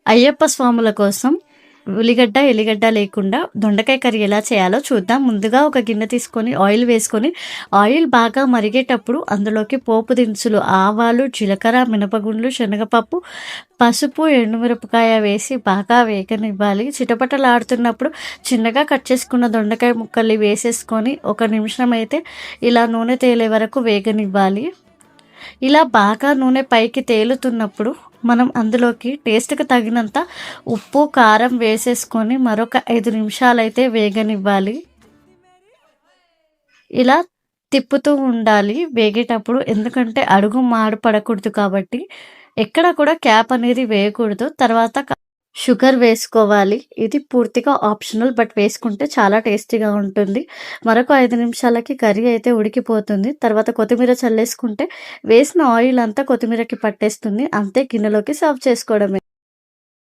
అయ్యప్ప స్వాముల కోసం ఉల్లిగడ్డ, ఎల్లిగడ్డ లేకుండా దొండకాయ కర్రీ ఎలా చేయాలో చూద్దాం. ముందుగా ఒక గిన్నె తీసుకొని ఆయిల్ వేసుకొని, ఆయిల్ బాగా మరిగేటప్పుడు అందులోకి పోపు దినుసులు ఆవాలు, జీలకర్ర, మినపగుండ్లు, శనగపప్పు, పసుపు, ఎండుమిరపకాయ వేసి బాగా వేగనివ్వాలి. చిటపటలాడుతున్నప్పుడు చిన్నగా కట్ చేసుకున్న దొండకాయ ముక్కల్ని వేసేసుకొని ఒక నిమిషం అయితే ఇలా నూనె తేలే వరకు వేగనివ్వాలి. ఇలా బాగా నూనె పైకి తేలుతున్నప్పుడు మనం అందులోకి టేస్ట్‌కి తగినంత ఉప్పు, కారం వేసేసుకొని మరొక 5 నిమిషాలైతే వేగనివ్వాలి. ఇలా తిప్పుతూ ఉండాలి వేగేటప్పుడు. ఎందుకంటే అడుగు మాడు పడకూడదు కాబట్టి. ఎక్కడ కూడా క్యాప్ అనేది వేయకూడదు. తర్వాత షుగర్ వేసుకోవాలి. ఇది పూర్తిగా ఆప్షనల్ బట్ వేసుకుంటే చాలా టేస్టీగా ఉంటుంది. మరొక 5 నిమిషాలకి కర్రీ అయితే ఉడికిపోతుంది. తర్వాత కొత్తిమీర చల్లేసుకుంటే వేసిన ఆయిల్ అంతా కొత్తిమీరకి పట్టేస్తుంది. అంతే గిన్నెలోకి సర్వ్ చేసుకోవడమే.